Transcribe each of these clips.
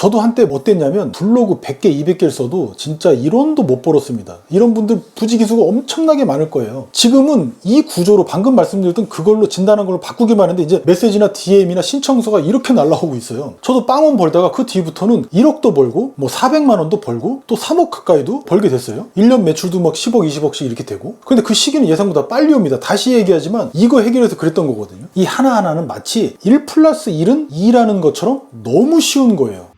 저도 한때 어땠냐면 블로그 100개, 200개를 써도 진짜 1원도 못 벌었습니다. 이런 분들 부지기수가 엄청나게 많을 거예요. 지금은 이 구조로 방금 말씀드렸던 그걸로 진단한 걸로 바꾸기만 하는데 이제 메시지나 DM이나 신청서가 이렇게 날라오고 있어요. 저도 빵원 벌다가 그 뒤부터는 1억도 벌고 뭐 400만 원도 벌고 또 3억 가까이도 벌게 됐어요. 1년 매출도 막 10억, 20억씩 이렇게 되고. 근데 그 시기는 예상보다 빨리 옵니다. 다시 얘기하지만 이거 해결해서 그랬던 거거든요. 이 하나하나는 마치 1 플러스 1은 2라는 것처럼 너무 쉬운 거예요.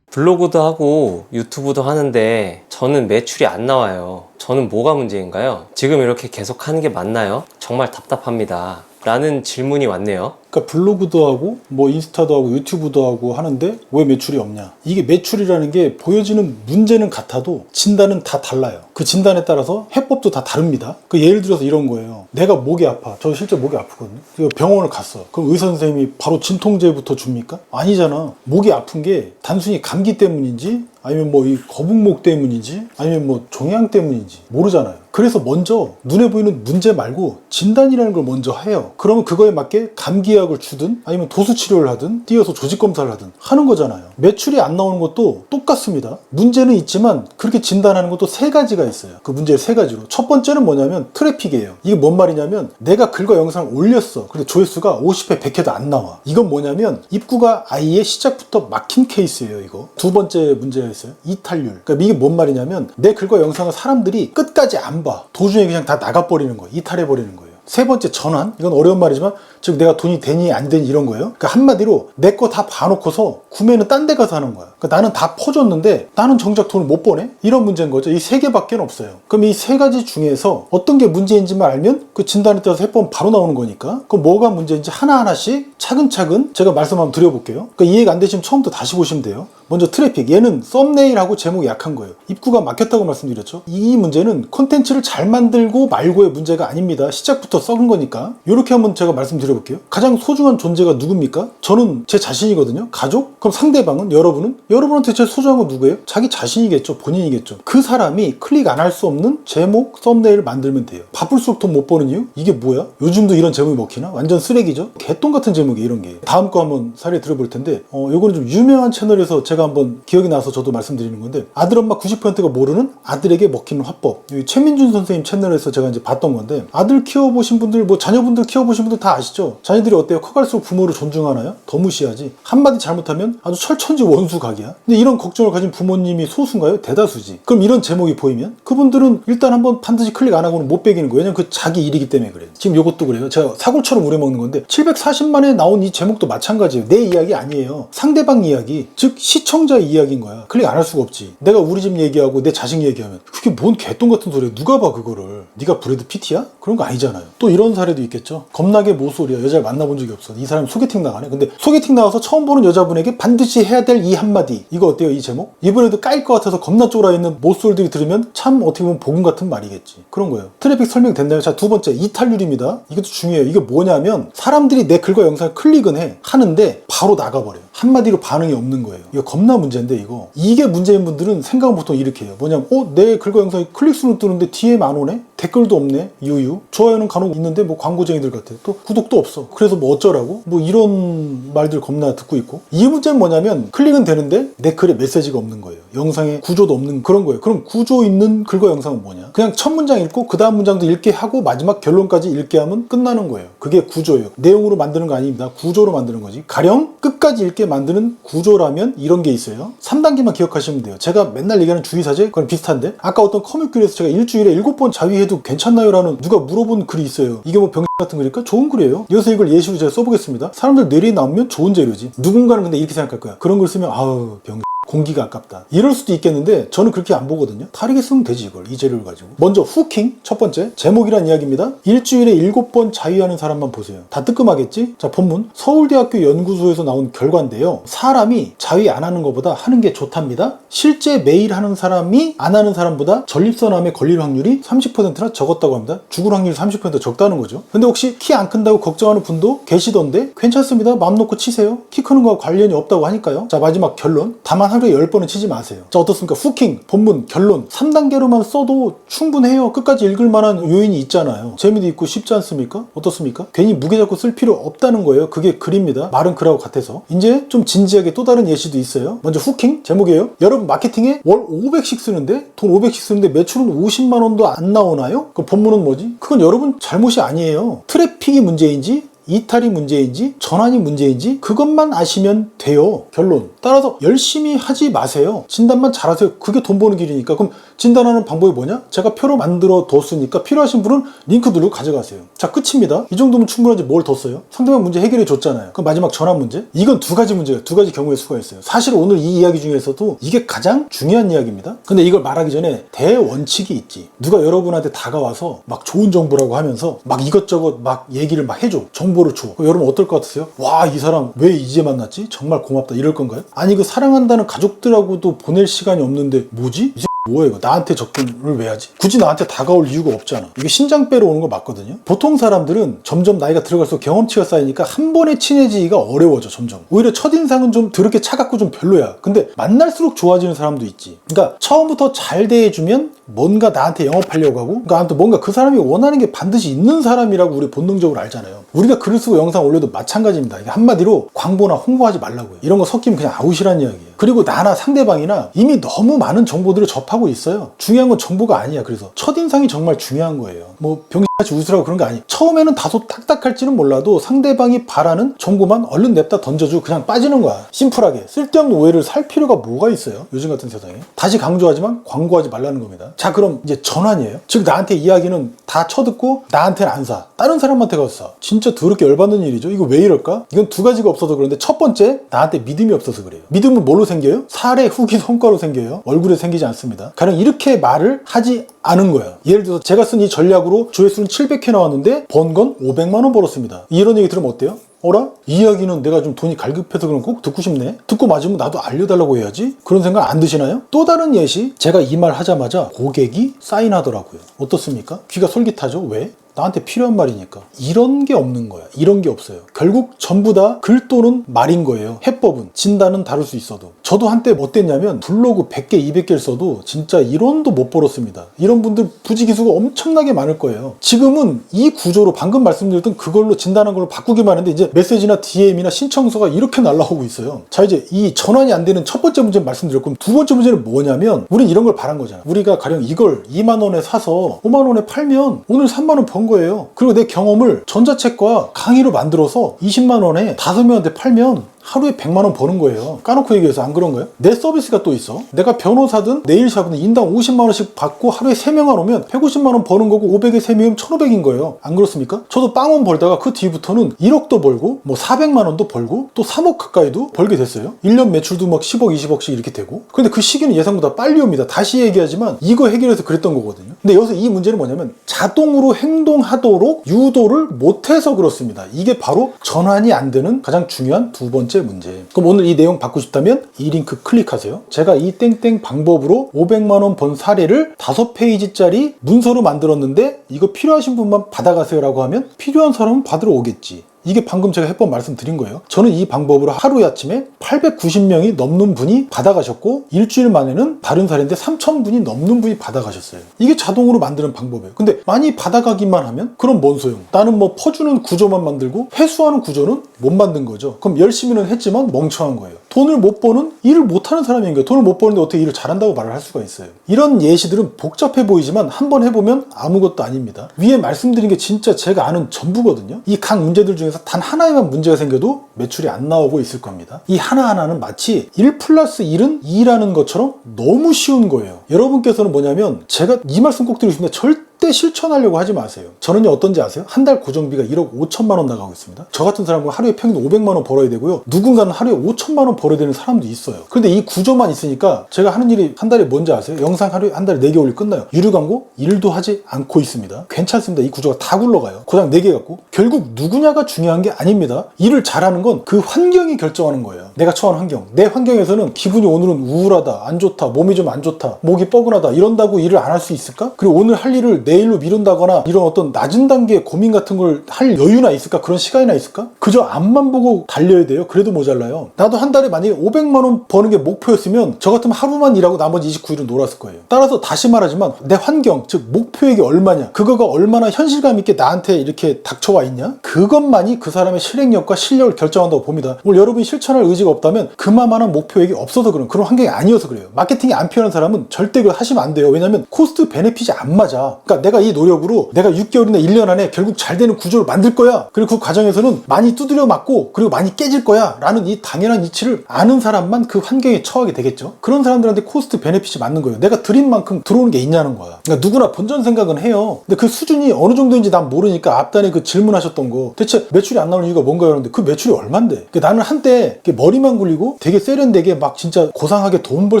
블로그도 하고 유튜브도 하는데 저는 매출이 안 나와요. 저는 뭐가 문제인가요? 지금 이렇게 계속 하는 게 맞나요? 정말 답답합니다. 라는 질문이 왔네요. 그러니까 블로그도 하고 뭐 인스타도 하고 유튜브도 하고 하는데 왜 매출이 없냐. 이게 매출이라는 게 보여지는 문제는 같아도 진단은 다 달라요. 그 진단에 따라서 해법도 다 다릅니다. 그 예를 들어서 이런 거예요. 내가 목이 아파. 저 실제 목이 아프거든요. 병원을 갔어. 그럼 의사 선생님이 바로 진통제부터 줍니까? 아니잖아. 목이 아픈 게 단순히 감기 때문인지 아니면 뭐 이 거북목 때문인지 아니면 뭐 종양 때문인지 모르잖아요. 그래서 먼저 눈에 보이는 문제 말고 진단이라는 걸 먼저 해요. 그러면 그거에 맞게 감기약을 주든 아니면 도수치료를 하든 띄어서 조직검사를 하든 하는 거잖아요. 매출이 안 나오는 것도 똑같습니다. 문제는 있지만 그렇게 진단하는 것도 세 가지가 있어요. 그 문제를 세 가지로. 첫 번째는 뭐냐면 트래픽이에요. 이게 뭔 말이냐면 내가 글과 영상을 올렸어. 근데 조회수가 50회, 100회도 안 나와. 이건 뭐냐면 입구가 아예 시작부터 막힌 케이스예요. 이거. 두 번째 문제가 있어요. 이탈률. 그러니까 이게 뭔 말이냐면 내 글과 영상을 사람들이 끝까지 안 봐. 도중에 그냥 다 나가버리는 거예요. 이탈해버리는 거예요. 세 번째 전환. 이건 어려운 말이지만 즉 내가 돈이 되니 안 되니 이런 거예요. 그러니까 한마디로 내 거 다 봐놓고서 구매는 딴 데 가서 하는 거야. 그러니까 나는 다 퍼줬는데 나는 정작 돈을 못 버네? 이런 문제인 거죠. 이 세 개밖에 없어요. 그럼 이 세 가지 중에서 어떤 게 문제인지만 알면 그 진단에 따라서 해법은 바로 나오는 거니까 그럼 뭐가 문제인지 하나하나씩 차근차근 제가 말씀 한번 드려볼게요. 그러니까 이해가 안 되시면 처음부터 다시 보시면 돼요. 먼저 트래픽. 얘는 썸네일하고 제목이 약한 거예요. 입구가 막혔다고 말씀드렸죠. 이 문제는 콘텐츠를 잘 만들고 말고의 문제가 아닙니다. 시작부터 썩은 거니까. 이렇게 한번 제가 말씀드려볼게요. 가장 소중한 존재가 누굽니까? 저는 제 자신이거든요. 가족? 그럼 상대방은? 여러분은? 여러분한테 제일 소중한 건 누구예요? 자기 자신이겠죠. 본인이겠죠. 그 사람이 클릭 안 할 수 없는 제목, 썸네일을 만들면 돼요. 바쁠수록 돈 못 버는 이유? 이게 뭐야? 요즘도 이런 제목이 먹히나? 완전 쓰레기죠? 개똥 같은 제목이에요. 이런 게. 다음 거 한번 사례 들어볼 텐데 요거는 좀 유명한 채널에서 제가 한번 기억이 나서 저도 말씀드리는 건데 아들 엄마 90%가 모르는 아들에게 먹히는 화법. 여기 최민준 선생님 채널에서 제가 이제 봤던 건데 아들 키워보신 분들 뭐 자녀분들 키워보신 분들 다 아시죠? 자녀들이 어때요? 커갈수록 부모를 존중하나요? 더 무시하지. 한마디 잘못하면 아주 철천지 원수각이야. 근데 이런 걱정을 가진 부모님이 소수인가요? 대다수지. 그럼 이런 제목이 보이면 그분들은 일단 한번 반드시 클릭 안 하고는 못 빼기는 거예요. 왜냐면 그 자기 일이기 때문에 그래요. 지금 이것도 그래요. 제가 사골처럼 우려먹는 건데 740만에 나온 이 제목도 마찬가지예요. 내 이야기 아니에요. 상대방 이야기. 즉 시청자의 이야기인 거야. 클릭 안 할 수가 없지. 내가 우리 집 얘기하고 내 자식 얘기하면 그게 뭔 개똥 같은 소리야. 누가 봐 그거를. 네가 브래드 피티야? 그런 거 아니잖아요. 또 이런 사례도 있겠죠. 겁나게 모쏠이야. 여자를 만나본 적이 없어. 이 사람 소개팅 나가네. 근데 소개팅 나와서 처음 보는 여자분에게 반드시 해야 될 이 한마디. 이거 어때요? 이 제목? 이번에도 까일 것 같아서 겁나 쫄아 있는 모쏠들이 들으면 참 어떻게 보면 복음 같은 말이겠지. 그런 거예요. 트래픽 설명 됐나요? 자, 두 번째 이탈률입니다. 이것도 중요해요. 이게 뭐냐면 사람들이 내 글과 영상을 클릭은 하는데 바로 나가버려요. 한마디로 반응이 없는 거예요. 이거 겁나 문제인데 이거. 이게 문제인 분들은 생각은 보통 이렇게 해요. 뭐냐면 내 글과 영상이 클릭수는 뜨는데 DM 안 오네? 댓글도 없네? 유유. 좋아요는 간혹 있는데 뭐 광고쟁이들 같아. 또 구독도 없어. 그래서 뭐 어쩌라고? 뭐 이런 말들 겁나 듣고 있고. 이 문제는 뭐냐면 클릭은 되는데 내 글에 메시지가 없는 거예요. 영상에 구조도 없는 그런 거예요. 그럼 구조 있는 글과 영상은 뭐냐? 그냥 첫 문장 읽고 그 다음 문장도 읽게 하고 마지막 결론까지 읽게 하면 끝나는 거예요. 그게 구조예요. 내용으로 만드는 거 아닙니다. 구조로 만드는 거지. 가령 끝까지 읽게 만드는 구조라면 이런 게 있어요. 3단계만 기억하시면 돼요. 제가 맨날 얘기하는 주의사제 그건 비슷한데 아까 어떤 커뮤니티에서 제가 일주일에 7번 자위해도 괜찮나요? 라는 누가 물어본 글이 있어요. 이게 뭐 병 같은 글일까? 좋은 글이에요. 여기서 이걸 예시로 제가 써보겠습니다. 사람들 뇌리에 나오면 좋은 재료지. 누군가는 근데 이렇게 생각할 거야. 그런 걸 쓰면 아우 병 공기가 아깝다. 이럴 수도 있겠는데 저는 그렇게 안 보거든요. 다르게 쓰면 되지 이걸. 이 재료를 가지고. 먼저 후킹 첫 번째 제목이란 이야기입니다. 일주일에 7번 자위하는 사람만 보세요. 다 뜨끔하겠지? 자 본문 서울대학교 연구소에서 나온 결과인데요. 사람이 자위 안 하는 것보다 하는 게 좋답니다. 실제 매일 하는 사람이 안 하는 사람보다 전립선암에 걸릴 확률이 30%나 적었다고 합니다. 죽을 확률이 30% 적다는 거죠. 근데 혹시 키 안 큰다고 걱정하는 분도 계시던데 괜찮습니다. 마음 놓고 치세요. 키 크는 거와 관련이 없다고 하니까요. 자 마지막 결론. 다만 할 하루에 10번은 치지 마세요. 자, 어떻습니까? 후킹, 본문, 결론 3단계로만 써도 충분해요. 끝까지 읽을 만한 요인이 있잖아요. 재미도 있고 쉽지 않습니까? 어떻습니까? 괜히 무게 잡고 쓸 필요 없다는 거예요. 그게 글입니다. 말은 글하고 같아서. 이제 좀 진지하게 또 다른 예시도 있어요. 먼저 후킹 제목이에요. 여러분 마케팅에 월 500씩 쓰는데 돈 500씩 쓰는데 매출은 50만 원도 안 나오나요? 그 본문은 뭐지? 그건 여러분 잘못이 아니에요. 트래픽이 문제인지 이탈이 문제인지 전환이 문제인지 그것만 아시면 돼요. 결론. 따라서 열심히 하지 마세요. 진단만 잘하세요. 그게 돈 버는 길이니까. 그럼 진단하는 방법이 뭐냐? 제가 표로 만들어 뒀으니까 필요하신 분은 링크 누르고 가져가세요. 자, 끝입니다. 이 정도면 충분하지 뭘 더 써요? 상대방 문제 해결해 줬잖아요. 그럼 마지막 전환 문제? 이건 두 가지 문제예요. 두 가지 경우의 수가 있어요. 사실 오늘 이 이야기 중에서도 이게 가장 중요한 이야기입니다. 근데 이걸 말하기 전에 대원칙이 있지. 누가 여러분한테 다가와서 막 좋은 정보라고 하면서 막 이것저것 막 얘기를 막 해줘. 정보를 줘. 여러분 어떨 것 같으세요? 와, 이 사람 왜 이제 만났지? 정말 고맙다. 이럴 건가요? 아니, 그 사랑한다는 가족들하고도 보낼 시간이 없는데 뭐지? 뭐야 이거? 나한테 접근을 왜 하지? 굳이 나한테 다가올 이유가 없잖아. 이게 신장 빼러 오는 거 맞거든요. 보통 사람들은 점점 나이가 들어갈수록 경험치가 쌓이니까 한 번에 친해지기가 어려워져. 점점 오히려 첫인상은 좀 더럽게 차갑고 좀 별로야. 근데 만날수록 좋아지는 사람도 있지. 그러니까 처음부터 잘 대해주면 뭔가 나한테 영업하려고 하고, 그러니까 아무튼 뭔가 그 사람이 원하는 게 반드시 있는 사람이라고 우리 본능적으로 알잖아요. 우리가 글을 쓰고 영상 올려도 마찬가지입니다. 이게 한마디로 광고나 홍보하지 말라고요. 이런 거 섞이면 그냥 아웃이란 이야기예요. 그리고 나나 상대방이나 이미 너무 많은 정보들을 접하고 있어요. 중요한 건 정보가 아니야. 그래서 첫인상이 정말 중요한 거예요. 뭐 병신같이 웃으라고 그런 거 아니. 처음에는 다소 딱딱할지는 몰라도 상대방이 바라는 정보만 얼른 냅다 던져주고 그냥 빠지는 거야. 심플하게. 쓸데없는 오해를 살 필요가 뭐가 있어요? 요즘 같은 세상에. 다시 강조하지만 광고하지 말라는 겁니다. 자, 그럼 이제 전환이에요. 즉 나한테 이야기는 다 쳐듣고 나한테는 안 사. 다른 사람한테 가서 사. 진짜 더럽게 열받는 일이죠. 이거 왜 이럴까? 이건 두 가지가 없어서 그런데 첫 번째, 나한테 믿음이 없어서 그래요. 믿음은 뭘로 생겨요? 살에 후기 성과로 생겨요. 얼굴에 생기지 않습니다. 가령 이렇게 말을 하지 않은 거야. 예를 들어서 제가 쓴 이 전략으로 조회수는 700회 나왔는데 번 건 500만 원 벌었습니다. 이런 얘기 들으면 어때요? 어라? 이 이야기는 내가 좀 돈이 갈급해서 그런 꼭 듣고 싶네? 듣고 맞으면 나도 알려달라고 해야지? 그런 생각 안 드시나요? 또 다른 예시, 제가 이 말 하자마자 고객이 사인하더라고요. 어떻습니까? 귀가 솔깃하죠? 왜? 나한테 필요한 말이니까. 이런 게 없는 거야. 이런 게 없어요. 결국 전부 다 글 또는 말인 거예요. 해법은. 진단은 다를 수 있어도. 저도 한때 어땠냐면 블로그 100개, 200개를 써도 진짜 1원도 못 벌었습니다. 이런 분들 부지기수가 엄청나게 많을 거예요. 지금은 이 구조로 방금 말씀드렸던 그걸로 진단한 걸로 바꾸기만 하는데 이제 메시지나 DM이나 신청서가 이렇게 날라오고 있어요. 자, 이제 이 전환이 안 되는 첫 번째 문제는 말씀드렸고, 두 번째 문제는 뭐냐면 우린 이런 걸 바란 거잖아. 우리가 가령 이걸 2만 원에 사서 5만 원에 팔면 오늘 3만 원 번 거예요. 그리고 내 경험을 전자책과 강의로 만들어서 20만 원에 5명한테 팔면 하루에 100만 원 버는 거예요. 까놓고 얘기해서 안 그런가요? 내 서비스가 또 있어. 내가 변호사든 네일샵이든 인당 50만 원씩 받고 하루에 3명 오면 150만 원 버는 거고 500에 3명이면 1500인 거예요. 안 그렇습니까? 저도 빵원 벌다가 그 뒤부터는 1억도 벌고 뭐 400만 원도 벌고 또 3억 가까이도 벌게 됐어요. 1년 매출도 막 10억, 20억씩 이렇게 되고. 근데 그 시기는 예상보다 빨리 옵니다. 다시 얘기하지만 이거 해결해서 그랬던 거거든요. 근데 여기서 이 문제는 뭐냐면 자동으로 행동하도록 유도를 못해서 그렇습니다. 이게 바로 전환이 안 되는 가장 중요한 두 번째 문제. 그럼 오늘 이 내용 받고 싶다면 이 링크 클릭하세요. 제가 이 땡땡 방법으로 500만 원 번 사례를 5페이지짜리 문서로 만들었는데 이거 필요하신 분만 받아가세요 라고 하면 필요한 사람은 받으러 오겠지. 이게 방금 제가 해법 말씀드린 거예요. 저는 이 방법으로 하루에 아침에 890명이 넘는 분이 받아가셨고 일주일 만에는 다른 사례인데 3000분이 넘는 분이 받아가셨어요. 이게 자동으로 만드는 방법이에요. 근데 많이 받아가기만 하면 그럼 뭔 소용? 나는 뭐 퍼주는 구조만 만들고 회수하는 구조는 못 만든 거죠. 그럼 열심히는 했지만 멍청한 거예요. 돈을 못 버는 일을 못하는 사람인 거예요. 돈을 못 버는데 어떻게 일을 잘한다고 말을 할 수가 있어요. 이런 예시들은 복잡해 보이지만 한번 해보면 아무것도 아닙니다. 위에 말씀드린 게 진짜 제가 아는 전부거든요. 이 각 문제들 중에서 단 하나에만 문제가 생겨도 매출이 안 나오고 있을 겁니다. 이 하나하나는 마치 1+1은 2라는 것처럼 너무 쉬운 거예요. 여러분께서는 뭐냐면 제가 이 말씀 꼭 드리고 싶은데 절대 실천하려고 하지 마세요. 저는요 어떤지 아세요? 한 달 고정비가 1억 5천만 원 나가고 있습니다. 저 같은 사람은 하루에 평균 500만 원 벌어야 되고요. 누군가는 하루에 5천만 원 벌어야 되는 사람도 있어요. 그런데 이 구조만 있으니까 제가 하는 일이 한 달에 뭔지 아세요? 영상 하루에 한 달에 4개 올리 끝나요. 유료 광고 1도 하지 않고 있습니다. 괜찮습니다. 이 구조가 다 굴러가요. 고작 4개 갖고. 결국 누구냐가 중요한 게 아닙니다. 일을 잘하는 건 그 환경이 결정하는 거예요. 내가 처한 환경. 내 환경에서는 기분이 오늘은 우울하다, 안 좋다, 몸이 좀 안 좋다, 목이 뻐근하다 이런다고 일을 안 할 수 있을까? 그리고 오늘 할 일을 내일로 미룬다거나 이런 어떤 낮은 단계의 고민 같은 걸 할 여유나 있을까? 그런 시간이나 있을까? 그저 앞만 보고 달려야 돼요. 그래도 모자라요. 나도 한 달에 만약에 500만 원 버는 게 목표였으면 저 같으면 하루만 일하고 나머지 29일은 놀았을 거예요. 따라서 다시 말하지만 내 환경, 즉 목표액이 얼마냐, 그거가 얼마나 현실감 있게 나한테 이렇게 닥쳐와 있냐, 그것만이 그 사람의 실행력과 실력을 결정한다고 봅니다. 오늘 여러분이 실천할 의지가 없다면 그만한 목표액이 없어서 그런 환경이 아니어서 그래요. 마케팅이 안 필요한 사람은 절대 그걸 하시면 안 돼요. 왜냐면 코스트 베네핏이 안 맞아. 그러니까 내가 이 노력으로 내가 6개월이나 1년 안에 결국 잘 되는 구조를 만들 거야. 그리고 그 과정에서는 많이 두드려 맞고 그리고 많이 깨질 거야 라는 이 당연한 이치를 아는 사람만 그 환경에 처하게 되겠죠. 그런 사람들한테 코스트 베네핏이 맞는 거예요. 내가 드린 만큼 들어오는 게 있냐는 거야. 그러니까 누구나 본전 생각은 해요. 근데 그 수준이 어느 정도인지 난 모르니까 앞단에 그 질문하셨던 거 대체 매출이 안 나오는 이유가 뭔가요? 그런데 그 매출이 얼만데? 그러니까 나는 한때 머리만 굴리고 되게 세련되게 막 진짜 고상하게 돈 벌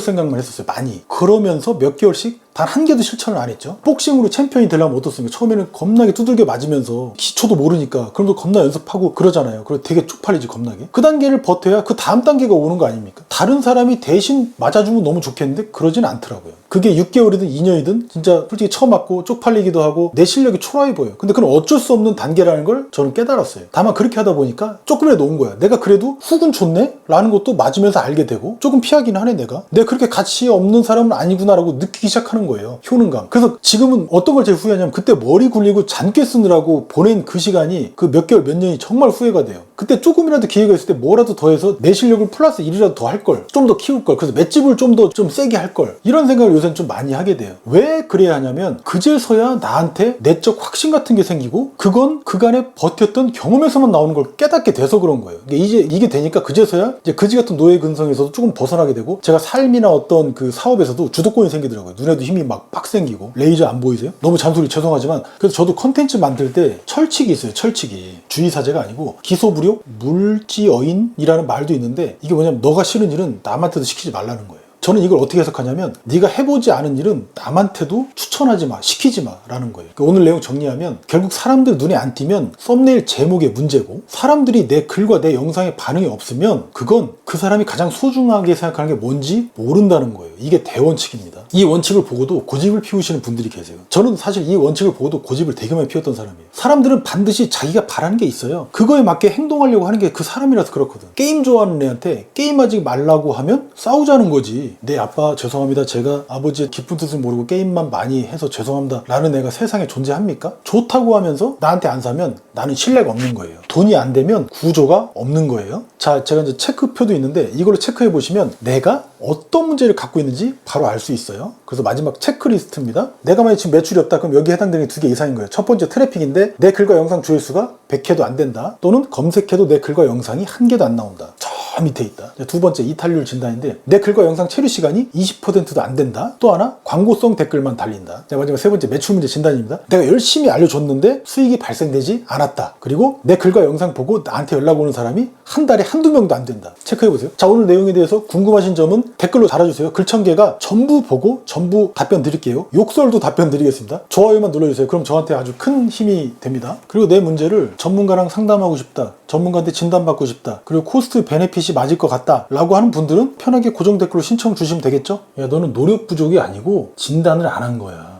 생각만 했었어요. 많이. 그러면서 몇 개월씩 단 한 개도 실천을 안 했죠. 복싱으로 챔피언이 되려면 어떻습니까? 처음에는 겁나게 두들겨 맞으면서 기초도 모르니까 그럼도 겁나 연습하고 그러잖아요. 그리고 되게 쪽팔리지 겁나게. 그 단계를 버텨야 그 다음 단계가 오는 거 아닙니까? 다른 사람이 대신 맞아주면 너무 좋겠는데 그러진 않더라고요. 그게 6개월이든 2년이든 진짜 솔직히 처음 맞고 쪽팔리기도 하고 내 실력이 초라해 보여요. 근데 그건 어쩔 수 없는 단계라는 걸 저는 깨달았어요. 다만 그렇게 하다 보니까 조금이라도 온 거야. 내가 그래도 훅은 좋네? 라는 것도 맞으면서 알게 되고 조금 피하긴 하네 내가. 내가 그렇게 가치 없는 사람은 아니구나라고 느끼기 시작하는 거예요. 효능감. 그래서 지금은 어떤 걸 제일 후회하냐면 그때 머리 굴리고 잔꾀 쓰느라고 보낸 그 시간이 그 몇 개월 몇 년이 정말 후회가 돼요. 그때 조금이라도 기회가 있을 때 뭐라도 더해서 내 실력을 플러스 1이라도 더 할 걸. 좀 더 키울 걸. 그래서 맷집을 좀 더 좀 세게 할 걸. 이런 생각을 요새는 좀 많이 하게 돼요. 왜 그래야 하냐면 그제서야 나한테 내적 확신 같은 게 생기고 그건 그간에 버텼던 경험에서만 나오는 걸 깨닫게 돼서 그런 거예요. 이제 이게 되니까 그제서야 이제 그지 같은 노예 근성에서도 조금 벗어나게 되고 제가 삶이나 어떤 그 사업에서도 주도권이 생기더라고요. 눈에도 힘이 막 빡 생기고. 레이저 안 보이세요? 너무 잔소리 죄송하지만 그래서 저도 컨텐츠 만들 때 철칙이 있어요. 철칙이. 주의사제가 아니고 기소불욕 물지어인이라는 말도 있는데 이게 뭐냐면 너가 싫은 일은 남한테도 시키지 말라는 거예요. 저는 이걸 어떻게 해석하냐면 네가 해보지 않은 일은 남한테도 추천하지 마, 시키지 마 라는 거예요. 그러니까 오늘 내용 정리하면 결국 사람들 눈에 안 띄면 썸네일 제목의 문제고 사람들이 내 글과 내 영상에 반응이 없으면 그건 그 사람이 가장 소중하게 생각하는 게 뭔지 모른다는 거예요. 이게 대원칙입니다. 이 원칙을 보고도 고집을 피우시는 분들이 계세요. 저는 사실 이 원칙을 보고도 고집을 되게 많이 피웠던 사람이에요. 사람들은 반드시 자기가 바라는 게 있어요. 그거에 맞게 행동하려고 하는 게 그 사람이라서 그렇거든. 게임 좋아하는 애한테 게임하지 말라고 하면 싸우자는 거지. 네 아빠 죄송합니다. 제가 아버지의 깊은 뜻을 모르고 게임만 많이 해서 죄송합니다 라는 애가 세상에 존재합니까? 좋다고 하면서 나한테 안 사면 나는 신뢰가 없는 거예요. 돈이 안 되면 구조가 없는 거예요. 자, 제가 이제 체크표도 있는데 이걸로 체크해 보시면 내가 어떤 문제를 갖고 있는지 바로 알 수 있어요. 그래서 마지막 체크리스트입니다. 내가 만약 지금 매출이 없다 그럼 여기에 해당되는 게 2개 이상인 거예요. 첫 번째 트래픽인데 내 글과 영상 조회수가 100회도 안 된다. 또는 검색해도 내 글과 영상이 한 개도 안 나온다. 저 밑에 있다. 두 번째 이탈률 진단인데 내 글과 영상 체류 시간이 20%도 안 된다. 또 하나 광고성 댓글만 달린다. 자, 마지막 세 번째 매출 문제 진단입니다. 내가 열심히 알려줬는데 수익이 발생되지 않았다. 그리고 내 글과 영상 보고 나한테 연락 오는 사람이 한 달에 한두 명도 안 된다. 체크해보세요. 자, 오늘 내용에 대해서 궁금하신 점은 댓글로 달아주세요. 글 1000개가 전부 보고 전부 답변 드릴게요. 욕설도 답변 드리겠습니다. 좋아요만 눌러주세요. 그럼 저한테 아주 큰 힘이 됩니다. 그리고 내 문제를 전문가랑 상담하고 싶다. 전문가한테 진단받고 싶다. 그리고 코스트 베네핏이 맞을 것 같다 라고 하는 분들은 편하게 고정 댓글로 신청 주시면 되겠죠? 야, 너는 노력 부족이 아니고 진단을 안 한 거야.